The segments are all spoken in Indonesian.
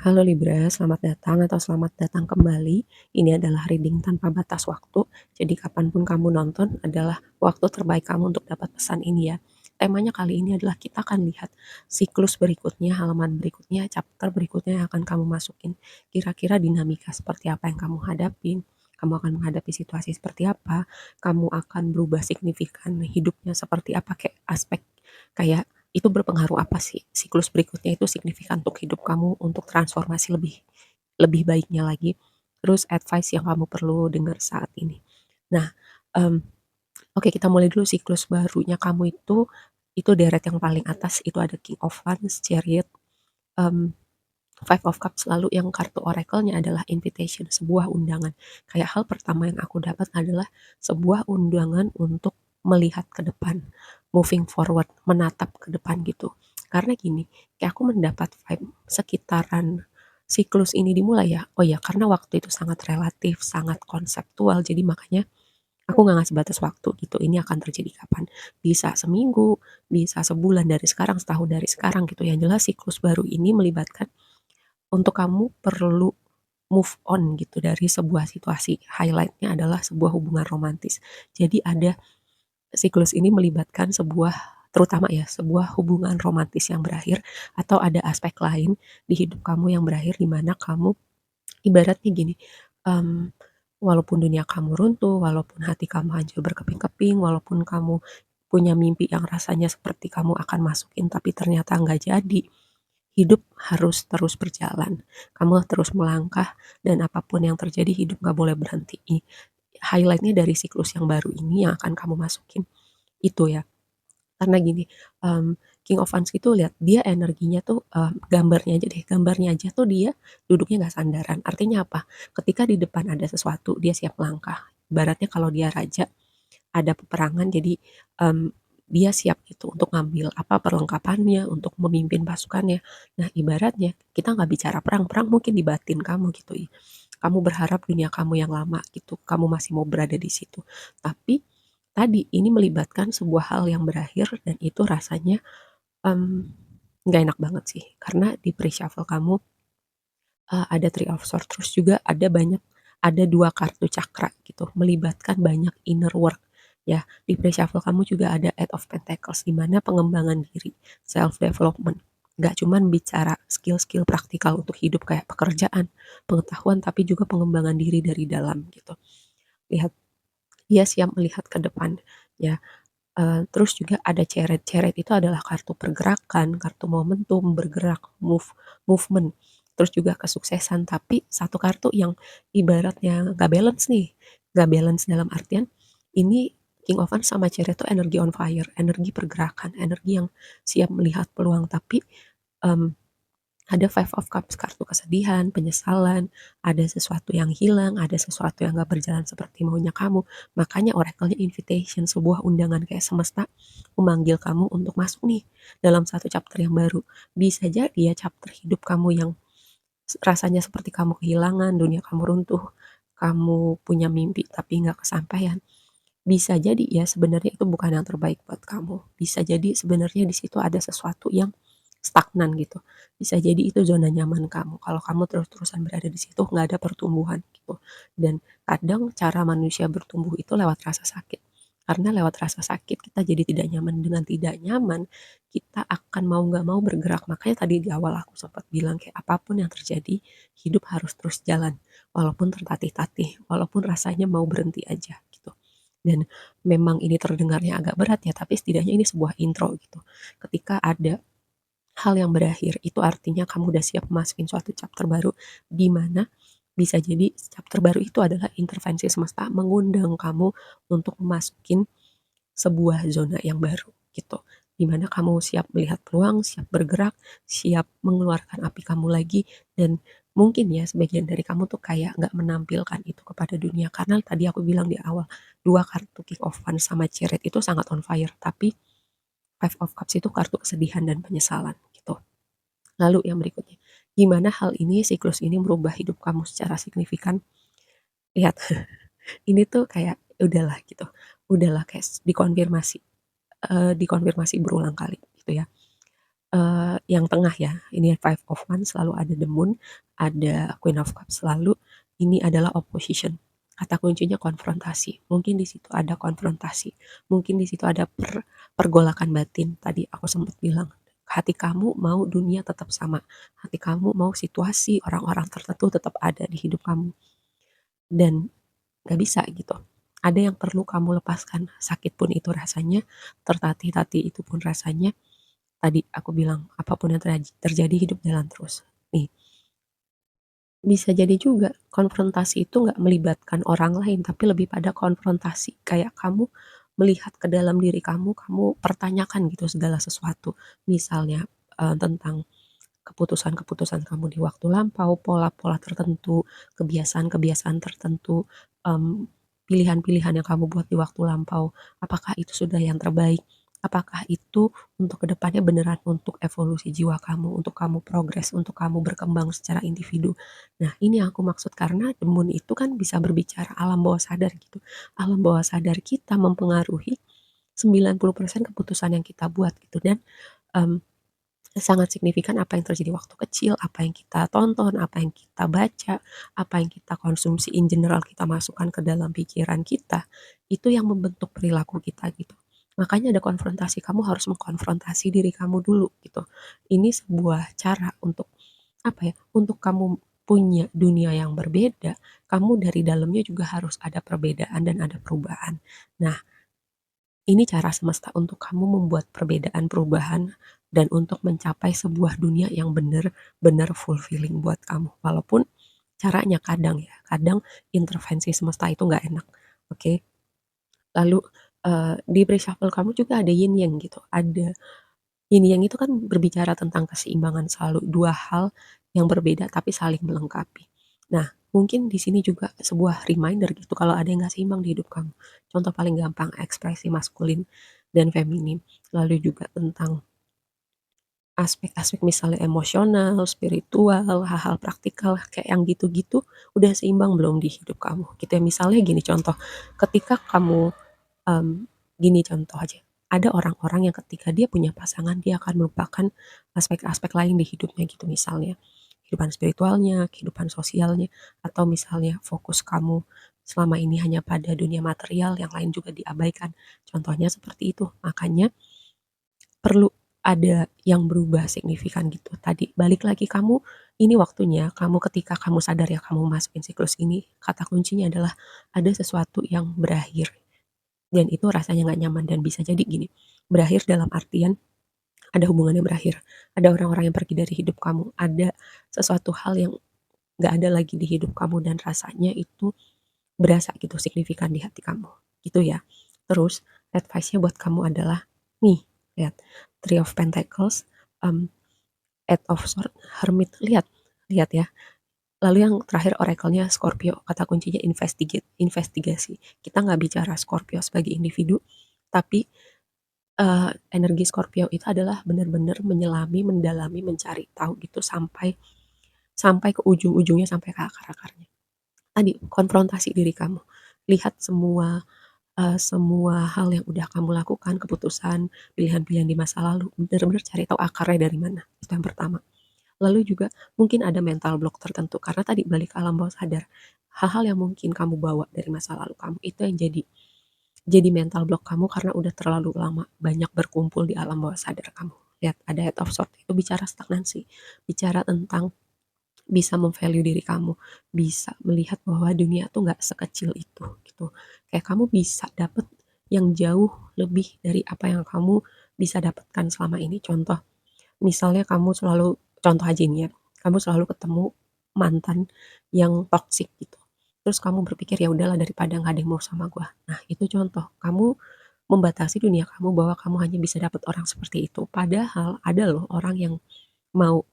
Halo Libra, selamat datang atau selamat datang kembali. Ini adalah reading tanpa batas waktu, jadi kapanpun kamu nonton adalah waktu terbaik kamu untuk dapat pesan ini ya. Temanya kali ini adalah kita akan lihat siklus berikutnya, halaman berikutnya, chapter berikutnya yang akan kamu masukin. Kira-kira dinamika seperti apa yang kamu hadapin, kamu akan menghadapi situasi seperti apa, kamu akan berubah signifikan hidupnya seperti apa, kayak aspek kayak itu berpengaruh apa sih, siklus berikutnya itu signifikan untuk hidup kamu, untuk transformasi lebih lebih baiknya lagi, terus advice yang kamu perlu dengar saat ini. Nah, mmm, oke kita mulai dulu siklus barunya kamu itu deret yang paling atas itu ada King of Wands, Chariot, mmm, Five of Cups, lalu yang kartu oracle-nya adalah invitation, sebuah undangan. Kayak hal pertama yang aku dapat adalah sebuah undangan untuk melihat ke depan, moving forward, menatap ke depan gitu. Karena gini, kayak aku mendapat vibe sekitaran siklus ini dimulai ya. Oh ya, karena waktu itu sangat relatif, sangat konseptual, jadi makanya aku nggak ngasih batas waktu gitu. Ini akan terjadi kapan? Bisa seminggu, bisa sebulan dari sekarang, setahun dari sekarang gitu. Yang jelas siklus baru ini melibatkan untuk kamu perlu move on gitu dari sebuah situasi. Highlightnya adalah sebuah hubungan romantis. Jadi ada siklus ini melibatkan sebuah terutama ya sebuah hubungan romantis yang berakhir atau ada aspek lain di hidup kamu yang berakhir di mana kamu ibaratnya gini, mmm, walaupun dunia kamu runtuh, walaupun hati kamu hancur berkeping-keping, walaupun kamu punya mimpi yang rasanya seperti kamu akan masukin tapi ternyata nggak jadi, hidup harus terus berjalan. Kamu terus melangkah dan apapun yang terjadi hidup nggak boleh berhenti. Highlightnya dari siklus yang baru ini yang akan kamu masukin itu ya. Karena gini, King of Wands itu lihat dia energinya tuh, gambarnya aja deh, gambarnya aja tuh dia duduknya nggak sandaran. Artinya apa? Ketika di depan ada sesuatu dia siap melangkah. Ibaratnya kalau dia raja ada peperangan jadi, mmm, dia siap gitu untuk ngambil apa perlengkapannya, untuk memimpin pasukannya. Nah ibaratnya kita nggak bicara perang, perang mungkin di batin kamu gitu ya. Kamu berharap dunia kamu yang lama gitu, kamu masih mau berada di situ. Tapi tadi ini melibatkan sebuah hal yang berakhir dan itu rasanya, mmm, nggak enak banget sih. Karena di pre-shuffle kamu, ada Three of Swords, terus juga ada 2 kartu cakra gitu, melibatkan banyak inner work ya. Di pre-shuffle kamu juga ada Eight of Pentacles, di mana pengembangan diri, self development. Nggak cuman bicara skill-skill praktikal untuk hidup kayak pekerjaan, pengetahuan, tapi juga pengembangan diri dari dalam gitu. Lihat dia siap melihat ke depan ya. Terus juga ada Chariot. Chariot itu adalah kartu pergerakan, kartu momentum, bergerak, movement, terus juga kesuksesan. Tapi satu kartu yang ibaratnya nggak balance nih, nggak balance dalam artian ini King of Wands sama Chariot itu energi on fire, energi pergerakan, energi yang siap melihat peluang. Tapi mmm, ada Five of Cups, kartu kesedihan, penyesalan, ada sesuatu yang hilang, ada sesuatu yang gak berjalan seperti maunya kamu. Makanya oracle-nya invitation, sebuah undangan kayak semesta memanggil kamu untuk masuk nih dalam satu chapter yang baru. Bisa jadi ya chapter hidup kamu yang rasanya seperti kamu kehilangan, dunia kamu runtuh, kamu punya mimpi tapi nggak kesampaian. Bisa jadi ya sebenarnya itu bukan yang terbaik buat kamu. Bisa jadi sebenarnya di situ ada sesuatu yang stagnan gitu. Bisa jadi itu zona nyaman kamu. Kalau kamu terus-terusan berada di situ nggak ada pertumbuhan gitu. Dan kadang cara manusia bertumbuh itu lewat rasa sakit. Karena lewat rasa sakit kita jadi tidak nyaman. Dengan tidak nyaman kita akan mau nggak mau bergerak. Makanya tadi di awal aku sempat bilang kayak apapun yang terjadi hidup harus terus jalan. Walaupun tertatih-tatih, walaupun rasanya mau berhenti aja gitu. Dan memang ini terdengarnya agak berat ya, tapi setidaknya ini sebuah intro gitu. Ketika ada hal yang berakhir, itu artinya kamu udah siap masukin suatu chapter baru, di mana bisa jadi chapter baru itu adalah intervensi semesta mengundang kamu untuk memasukin sebuah zona yang baru gitu. Di mana kamu siap melihat peluang, siap bergerak, siap mengeluarkan api kamu lagi dan mungkin ya sebagian dari kamu tuh kayak nggak menampilkan itu kepada dunia karena tadi aku bilang di awal dua kartu King of Wands sama Chariot itu sangat on fire tapi Five of Cups itu kartu kesedihan dan penyesalan gitu. Lalu yang berikutnya, gimana hal ini siklus ini merubah hidup kamu secara signifikan? Lihat, ini tuh kayak udahlah gitu, udahlah kayak dikonfirmasi, dikonfirmasi berulang kali gitu ya. yang tengah ya, ini Five of Wands, lalu ada the Moon, ada Queen of Cups, lalu ini adalah opposition. Kata kuncinya konfrontasi. Mungkin di situ ada konfrontasi, mungkin di situ ada pergolakan batin. Tadi aku sempat bilang, hati kamu mau dunia tetap sama, hati kamu mau situasi orang-orang tertentu tetap ada di hidup kamu, dan gak bisa gitu. Ada yang perlu kamu lepaskan, sakit pun itu rasanya, tertatih-tatih itu pun rasanya. Tadi aku bilang, apapun yang terjadi hidup jalan terus. Nih, bisa jadi juga konfrontasi itu nggak melibatkan orang lain, tapi lebih pada konfrontasi. Kayak kamu melihat ke dalam diri kamu pertanyakan gitu segala sesuatu. Misalnya tentang keputusan-keputusan kamu di waktu lampau, pola-pola tertentu, kebiasaan-kebiasaan tertentu, mmm, pilihan-pilihan yang kamu buat di waktu lampau, apakah itu sudah yang terbaik? Apakah itu untuk kedepannya beneran untuk evolusi jiwa kamu, untuk kamu progres, untuk kamu berkembang secara individu? Nah, ini yang aku maksud karena the moon itu kan bisa berbicara alam bawah sadar gitu. Alam bawah sadar kita mempengaruhi 90% keputusan yang kita buat gitu, dan, mmm sangat signifikan apa yang terjadi waktu kecil, apa yang kita tonton, apa yang kita baca, apa yang kita konsumsi in general kita masukkan ke dalam pikiran kita, itu yang membentuk perilaku kita gitu. Makanya ada konfrontasi, kamu harus mengkonfrontasi diri kamu dulu gitu. Ini sebuah cara untuk apa ya, untuk kamu punya dunia yang berbeda, kamu dari dalamnya juga harus ada perbedaan dan ada perubahan. Nah, ini cara semesta untuk kamu membuat perbedaan perubahan dan untuk mencapai sebuah dunia yang benar-benar fulfilling buat kamu. Walaupun caranya kadang ya, kadang intervensi semesta itu nggak enak. Oke. Lalu di reshuffle kamu juga ada yin yang gitu. Ada yin yang itu kan berbicara tentang keseimbangan, selalu dua hal yang berbeda tapi saling melengkapi. Nah, mungkin di sini juga sebuah reminder gitu kalau ada yang nggak seimbang di hidup kamu. Contoh paling gampang ekspresi maskulin dan feminin. Lalu juga tentang aspek-aspek misalnya emosional, spiritual, hal-hal praktikal kayak yang gitu-gitu udah seimbang belum di hidup kamu gitu ya. Misalnya gini contoh, ketika kamu gini contoh aja, ada orang-orang yang ketika dia punya pasangan, dia akan melupakan aspek-aspek lain di hidupnya gitu, misalnya kehidupan spiritualnya, kehidupan sosialnya, atau misalnya fokus kamu selama ini hanya pada dunia material, yang lain juga diabaikan. Contohnya seperti itu. Makanya perlu ada yang berubah signifikan gitu. Tadi balik lagi kamu, ini waktunya kamu ketika kamu sadar ya kamu masukin siklus ini, kata kuncinya adalah ada sesuatu yang berakhir. Dan itu rasanya nggak nyaman dan bisa jadi gini, berakhir dalam artian ada hubungannya berakhir, ada orang-orang yang pergi dari hidup kamu, ada sesuatu hal yang nggak ada lagi di hidup kamu dan rasanya itu berasa gitu signifikan di hati kamu, gitu ya. Terus advice-nya buat kamu adalah, nih lihat Three of Pentacles, mmm, Eight of Swords, Hermit, lihat lihat ya. Lalu yang terakhir oracle-nya Scorpio, kata kuncinya investigate, investigasi. Kita nggak bicara Scorpio sebagai individu, tapi energi Scorpio itu adalah benar-benar menyelami, mendalami, mencari tahu gitu sampai sampai ke ujung-ujungnya, sampai ke akar-akarnya. Tadi konfrontasi diri kamu, lihat semua hal yang udah kamu lakukan, keputusan, pilihan-pilihan di masa lalu, benar-benar cari tahu akarnya dari mana, itu yang pertama. Lalu juga mungkin ada mental block tertentu karena tadi balik ke alam bawah sadar, hal-hal yang mungkin kamu bawa dari masa lalu kamu itu yang jadi mental block kamu karena udah terlalu lama banyak berkumpul di alam bawah sadar kamu. Lihat ada Head of Swords itu bicara stagnansi, bicara tentang bisa mem-value diri kamu, bisa melihat bahwa dunia tuh nggak sekecil itu gitu. Kayak kamu bisa dapet yang jauh lebih dari apa yang kamu bisa dapatkan selama ini. Contoh, misalnya kamu selalu contoh aja nih ya, kamu selalu ketemu mantan yang toksik gitu. Terus kamu berpikir, "Ya udahlah daripada nggak ada yang mau sama gua." Nah, itu contoh, kamu membatasi dunia kamu bahwa kamu hanya bisa dapat orang seperti itu. Padahal ada loh orang yang mau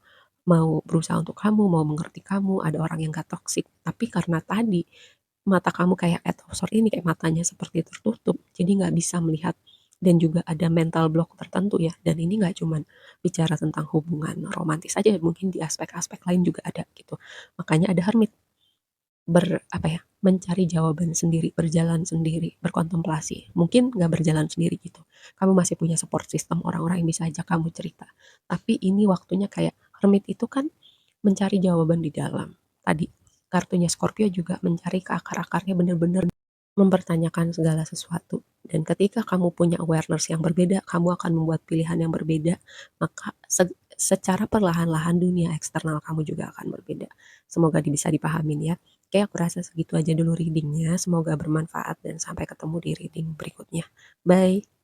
mau berusaha untuk kamu, mau mengerti kamu, ada orang yang gak toksik. Tapi karena tadi mata kamu kayak Ed ini, kayak matanya seperti tertutup, jadi nggak bisa melihat dan juga ada mental block tertentu ya. Dan ini nggak cuman bicara tentang hubungan romantis aja, mungkin di aspek-aspek lain juga ada gitu. Makanya ada hermit apa ya? mencari jawaban sendiri, berjalan sendiri, berkontemplasi. Mungkin nggak berjalan sendiri gitu. Kamu masih punya support system, orang-orang yang bisa ajak kamu cerita. Tapi ini waktunya kayak hermit itu kan mencari jawaban di dalam. Tadi kartunya Scorpio juga mencari ke akar-akarnya bener-bener mempertanyakan segala sesuatu. Dan ketika kamu punya awareness yang berbeda, kamu akan membuat pilihan yang berbeda, maka secara perlahan-lahan dunia eksternal kamu juga akan berbeda. Semoga bisa dipahamin ya. Oke, aku rasa segitu aja dulu readingnya. Semoga bermanfaat dan sampai ketemu di reading berikutnya. Bye.